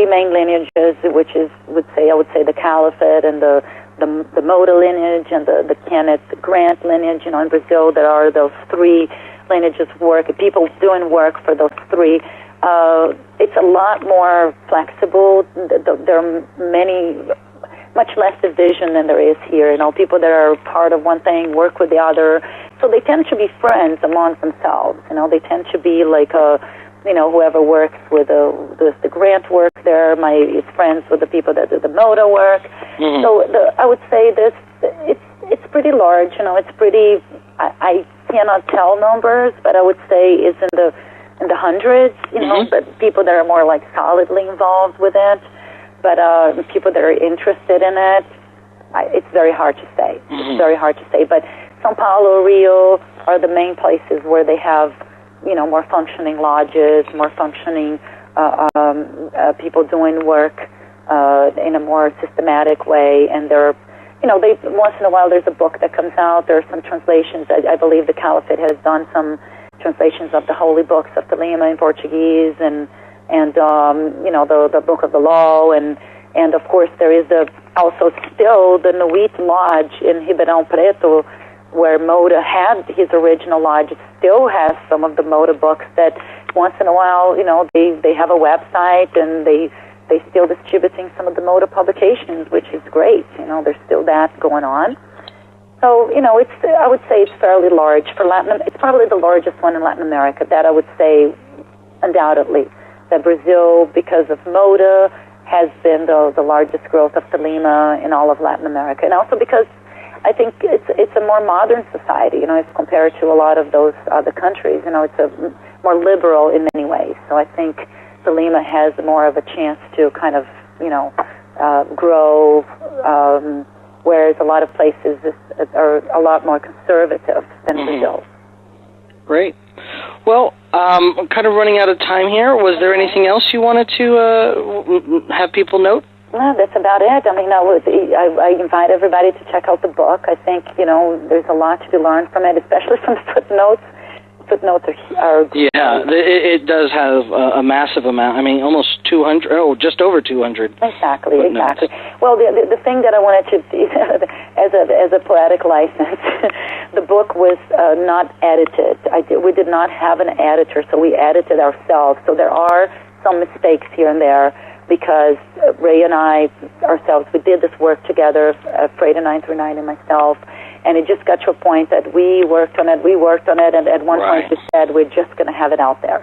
three main lineages, which is, I would say the Caliphate and the Motta lineage and the Kenneth Grant lineage. You know, in Brazil, there are those three lineages of work, people doing work for those three. It's a lot more flexible. There are much less division than there is here. You know, people that are part of one thing work with the other. So they tend to be friends among themselves. You know, they tend to be like whoever works with the grant work there is friends with the people that do the Motta work. Mm-hmm. So I would say it's pretty large. You know, it's pretty. I cannot tell numbers, but I would say it's in the hundreds. You know, but people that are more like solidly involved with it. But people that are interested in it, it's very hard to say. Mm-hmm. It's very hard to say. But São Paulo, Rio are the main places where they have, more functioning lodges, more functioning people doing work in a more systematic way. And they're, they once in a while there's a book that comes out. There are some translations. I believe the Caliphate has done some translations of the holy books of Thelema in Portuguese and the Book of the Law, and of course there is also still the Nuit Lodge in Ribeirão Preto, where Motta had his original lodge. It still has some of the Motta books that once in a while, they have a website and they still distributing some of the Motta publications, which is great. There's still that going on. So, I would say it's fairly large. It's probably the largest one in Latin America, that I would say undoubtedly. That Brazil, because of Motta, has been the largest growth of Thelema in all of Latin America. And also because I think it's a more modern society, as compared to a lot of those other countries. It's a more liberal in many ways. So I think Thelema has more of a chance to kind of, grow, whereas a lot of places are a lot more conservative than Brazil. Great. Well, I'm kind of running out of time here. Was there anything else you wanted to have people note? No, that's about it. I mean, I invite everybody to check out the book. I think, there's a lot to be learned from it, especially from the footnotes. Footnotes are yeah, it does have a massive amount. I mean, almost 200, just over 200. Exactly, footnotes. Exactly. Well, the thing that I wanted to, as a poetic license, the book was not edited. We did not have an editor, so we edited ourselves. So there are some mistakes here and there because Ray and I ourselves, we did this work together, Freda 939 and myself. And it just got to a point that we worked on it, and at one point we said we're just going to have it out there.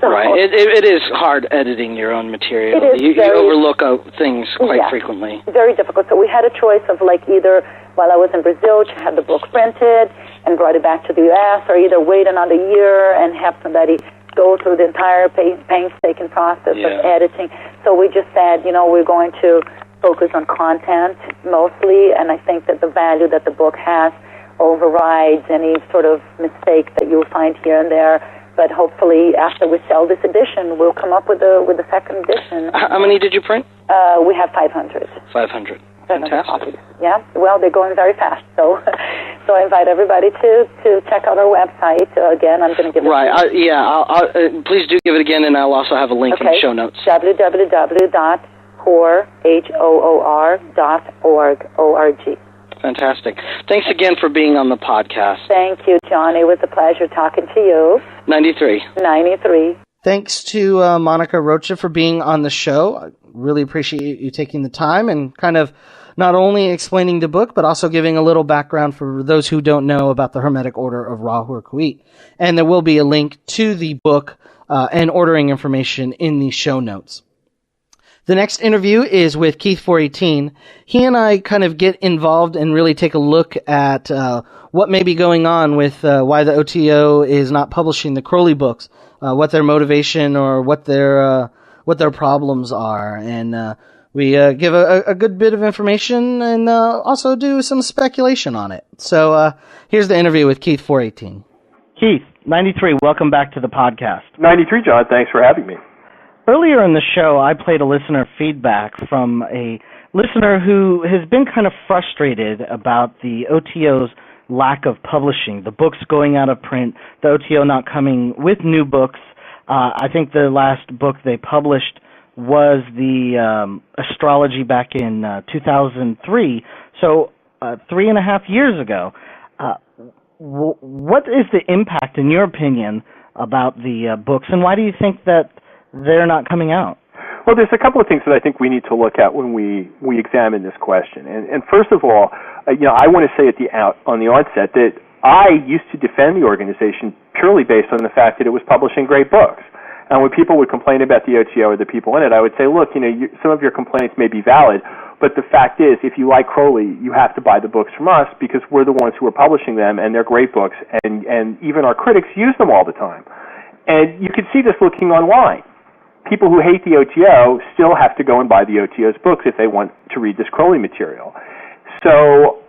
So, right. It is hard editing your own material. You overlook things quite frequently. Very difficult. So we had a choice of either while I was in Brazil to have the book printed and brought it back to the U.S., or either wait another year and have somebody go through the entire painstaking process of editing. So we just said, we're going to focus on content mostly, and I think that the value that the book has overrides any sort of mistake that you'll find here and there. But hopefully, after we sell this edition, we'll come up with a second edition. How many did you print? We have 500. 500. Fantastic. Copies. Yeah. Well, they're going very fast, so I invite everybody to check out our website. Again, I'm going to give it. Right. Please do give it again, and I'll also have a link in the show notes. www.hoor.org. Fantastic. Thanks again for being on the podcast. Thank you, John. It was a pleasure talking to you. 93. Thanks to Monica Rocha for being on the show. I really appreciate you taking the time and kind of not only explaining the book, but also giving a little background for those who don't know about the Hermetic Order of Ra Hoor-Khuit. And there will be a link to the book and ordering information in the show notes. The next interview is with Keith 418. He and I kind of get involved and really take a look at what may be going on with why the OTO is not publishing the Crowley books, what their motivation or what their problems are, and we give a good bit of information and also do some speculation on it. So here's the interview with Keith 418. Keith, 93, welcome back to the podcast. 93, John, thanks for having me. Earlier in the show, I played a listener feedback from a listener who has been kind of frustrated about the OTO's lack of publishing, the books going out of print, the OTO not coming with new books. I think the last book they published was the astrology back in 2003. So 3.5 years ago. What is the impact, in your opinion, about the books, and why do you think that they're not coming out? Well, there's a couple of things that I think we need to look at when we examine this question. And first of all, I want to say on the onset that I used to defend the organization purely based on the fact that it was publishing great books. And when people would complain about the OTO or the people in it, I would say, look, some of your complaints may be valid, but the fact is, if you like Crowley, you have to buy the books from us because we're the ones who are publishing them, and they're great books, and even our critics use them all the time. And you can see this looking online. People who hate the OTO still have to go and buy the OTO's books if they want to read this Crowley material. So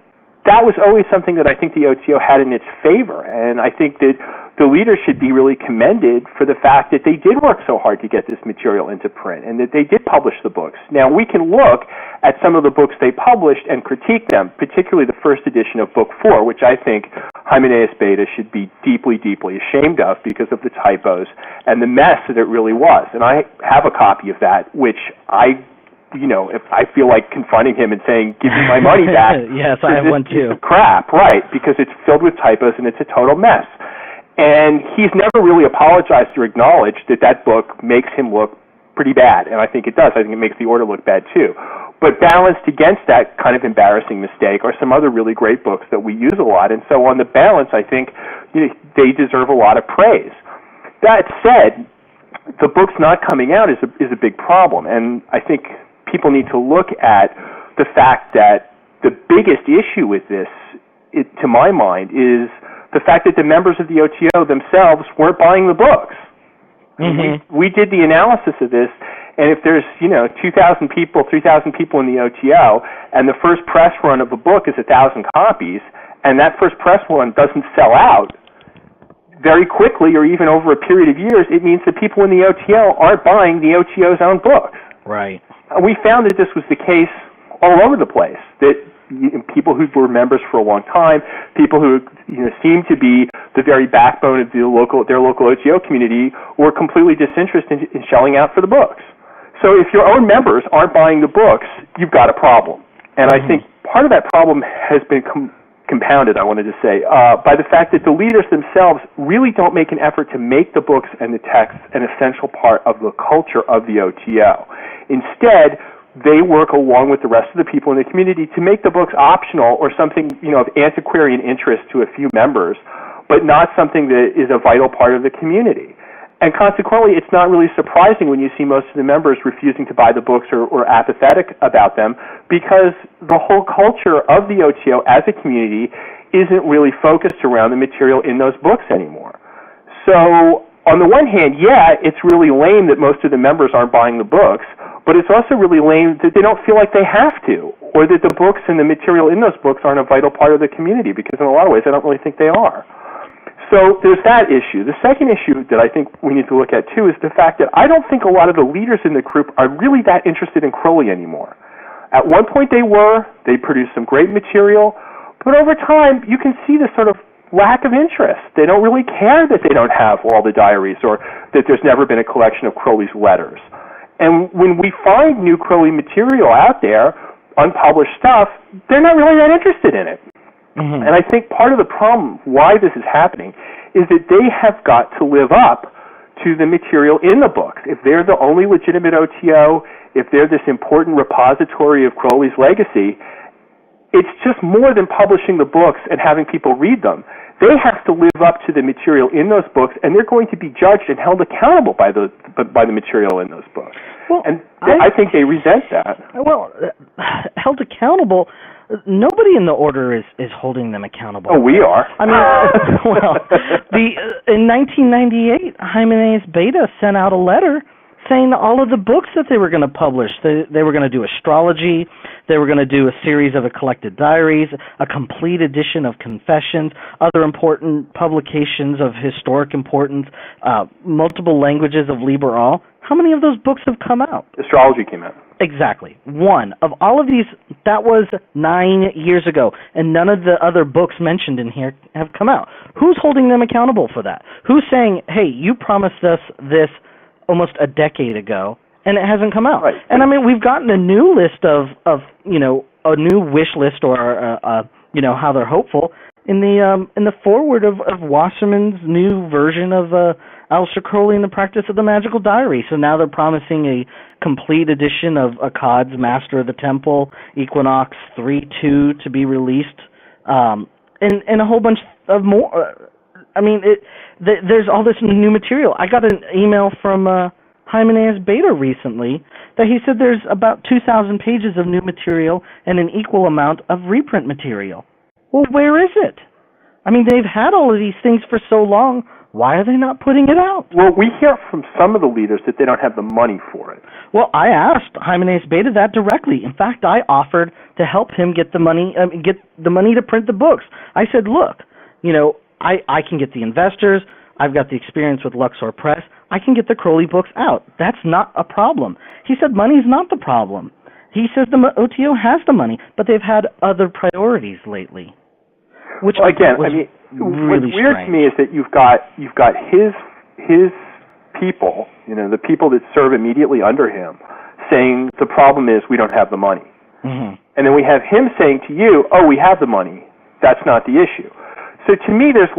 that was always something that I think the OTO had in its favor, and I think that the leaders should be really commended for the fact that they did work so hard to get this material into print and that they did publish the books. Now, we can look at some of the books they published and critique them, particularly the first edition of Book 4, which I think Hymenaeus Beta should be deeply, deeply ashamed of because of the typos and the mess that it really was. And I have a copy of that, which if I feel like confronting him and saying, give me my money back. Yes, I have one too. Crap, right, because it's filled with typos and it's a total mess. And he's never really apologized or acknowledged that book makes him look pretty bad. And I think it does. I think it makes the order look bad too. But balanced against that kind of embarrassing mistake are some other really great books that we use a lot. And so on the balance, I think they deserve a lot of praise. That said, the book's not coming out is a big problem. And I think people need to look at the fact that the biggest issue with this, to my mind, is the fact that the members of the OTO themselves weren't buying the books. Mm-hmm. We did the analysis of this, and if there's 2,000 people, 3,000 people in the OTO, and the first press run of a book is 1,000 copies, and that first press run doesn't sell out very quickly or even over a period of years, it means that people in the OTO aren't buying the OTO's own books. Right. We found that this was the case all over the place, that people who were members for a long time, people who seemed to be the very backbone of their local OTO community, were completely disinterested in shelling out for the books. So if your own members aren't buying the books, you've got a problem. And I think part of that problem has been compounded, I wanted to say, by the fact that the leaders themselves really don't make an effort to make the books and the texts an essential part of the culture of the OTO. Instead, they work along with the rest of the people in the community to make the books optional or something, of antiquarian interest to a few members, but not something that is a vital part of the community. And consequently, it's not really surprising when you see most of the members refusing to buy the books or apathetic about them, because the whole culture of the OTO as a community isn't really focused around the material in those books anymore. So on the one hand, yeah, it's really lame that most of the members aren't buying the books, but it's also really lame that they don't feel like they have to, or that the books and the material in those books aren't a vital part of the community, because in a lot of ways I don't really think they are. So there's that issue. The second issue that I think we need to look at, too, is the fact that I don't think a lot of the leaders in the group are really that interested in Crowley anymore. At one point they produced some great material, but over time you can see this sort of lack of interest. They don't really care that they don't have all the diaries or that there's never been a collection of Crowley's letters. And when we find new Crowley material out there, unpublished stuff, they're not really that interested in it. Mm-hmm. And I think part of the problem why this is happening is that they have got to live up to the material in the book. If they're the only legitimate OTO, if they're this important repository of Crowley's legacy, it's just more than publishing the books and having people read them. They have to live up to the material in those books, and they're going to be judged and held accountable by the material in those books. Well, and I think they resent that. Well, held accountable, nobody in the order is holding them accountable. Oh, we are. I mean, in 1998, Hymenaeus Beta sent out a letter saying that all of the books that they were going to publish, they were going to do astrology, they were going to do a series of collected diaries, a complete edition of confessions, other important publications of historic importance, multiple languages of Liber All. How many of those books have come out? Astrology came out. Exactly. One. Of all of these, that was 9 years ago, and none of the other books mentioned in here have come out. Who's holding them accountable for that? Who's saying, hey, you promised us this almost a decade ago, and it hasn't come out. Right. And I mean, we've gotten a new list of a new wish list, or how they're hopeful in the foreword of Wasserman's new version of Aleister Crowley and the Practice of the Magical Diary. So now they're promising a complete edition of Akkad's Master of the Temple, Equinox 3.2 to be released, and a whole bunch of more. There's all this new material. I got an email from Hymenaeus Beta recently that he said there's about 2,000 pages of new material and an equal amount of reprint material. Well, where is it? I mean, they've had all of these things for so long. Why are they not putting it out? Well, we hear from some of the leaders that they don't have the money for it. Well, I asked Hymenaeus Beta that directly. In fact, I offered to help him get the money to print the books. I said, look, I can get the investors. I've got the experience with Luxor Press. I can get the Crowley books out. That's not a problem. He said money's not the problem. He says the OTO has the money, but they've had other priorities lately. Which again, really what's weird to me is that you've got his people, the people that serve immediately under him, saying the problem is we don't have the money. Mm-hmm. And then we have him saying to you, oh, we have the money. That's not the issue. So to me, there's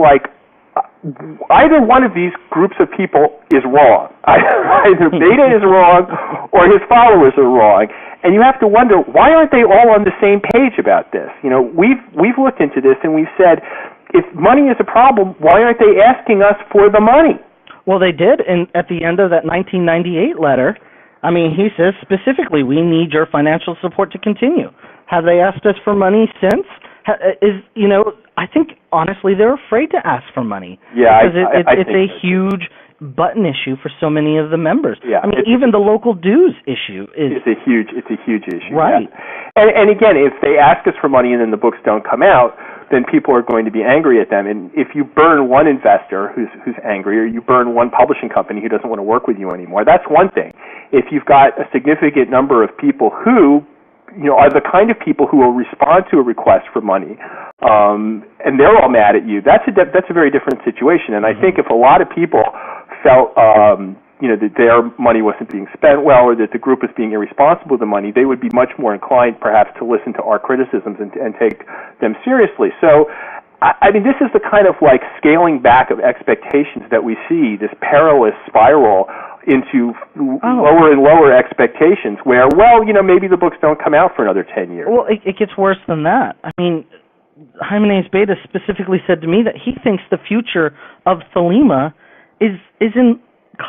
either one of these groups of people is wrong. Either Beta is wrong or his followers are wrong. And you have to wonder, why aren't they all on the same page about this? We've looked into this and we've said, if money is a problem, why aren't they asking us for the money? Well, they did at the end of that 1998 letter. I mean, he says specifically, we need your financial support to continue. Have they asked us for money since? I think, honestly, they're afraid to ask for money. Yeah, because it's a so. huge button issue for so many of the members. Yeah, I mean, even the local dues issue is... It's a huge issue. Right. Yeah. And again, if they ask us for money and then the books don't come out, then people are going to be angry at them. And if you burn one investor who's angry, or you burn one publishing company who doesn't want to work with you anymore, that's one thing. If you've got a significant number of people who are the kind of people who will respond to a request for money, and they're all mad at you, that's a very different situation. And I think if a lot of people felt that their money wasn't being spent well, or that the group was being irresponsible with the money, they would be much more inclined perhaps to listen to our criticisms and take them seriously. So I mean, this is the kind of scaling back of expectations that we see, this perilous spiral into lower and lower expectations where, maybe the books don't come out for another 10 years. Well, it gets worse than that. I mean, Hymenaeus Beta specifically said to me that he thinks the future of Thelema is in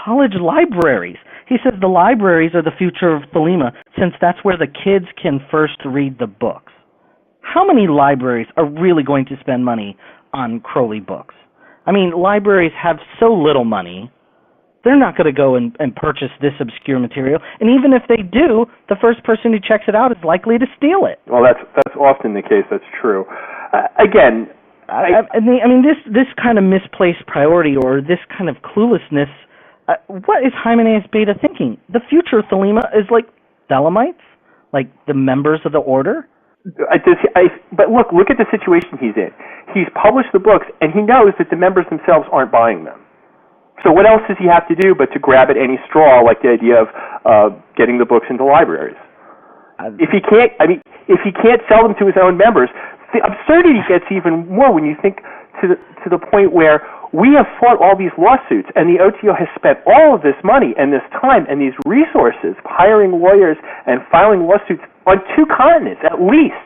college libraries. He says the libraries are the future of Thelema, since that's where the kids can first read the books. How many libraries are really going to spend money on Crowley books? I mean, libraries have so little money, they're not going to go and purchase this obscure material. And even if they do, the first person who checks it out is likely to steal it. Well, that's often the case. That's true. Again, this kind of misplaced priority, or this kind of cluelessness, what is Hymenaeus Beta thinking? The future of Thelema is like Thelemites? Like the members of the order? But look at the situation he's in. He's published the books, and he knows that the members themselves aren't buying them. So what else does he have to do but to grab at any straw, like the idea of getting the books into libraries? If he can't sell them to his own members, the absurdity gets even more when you think to the point where we have fought all these lawsuits, and the OTO has spent all of this money and this time and these resources hiring lawyers and filing lawsuits on 2 continents at least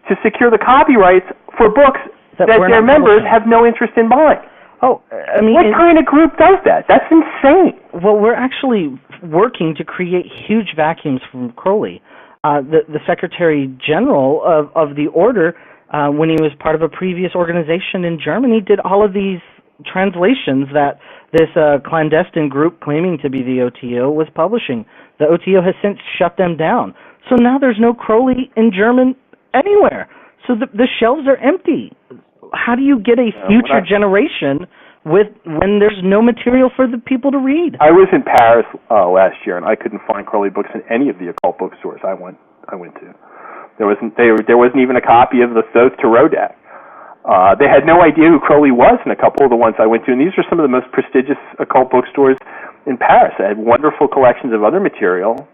to secure the copyrights for books that their members have no interest in buying. Oh, I mean, what kind of group does that? That's insane. Well, we're actually working to create huge vacuums from Crowley. The Secretary General of the Order, when he was part of a previous organization in Germany, did all of these translations that this clandestine group claiming to be the OTO was publishing. The OTO has since shut them down. So now there's no Crowley in German anywhere. So the shelves are empty. How do you get a future generation when there's no material for the people to read? I was in Paris last year, and I couldn't find Crowley books in any of the occult bookstores I went to. There wasn't even a copy of the Thoth Tarot deck. They had no idea who Crowley was in a couple of the ones I went to, and these are some of the most prestigious occult bookstores in Paris. They had wonderful collections of other material.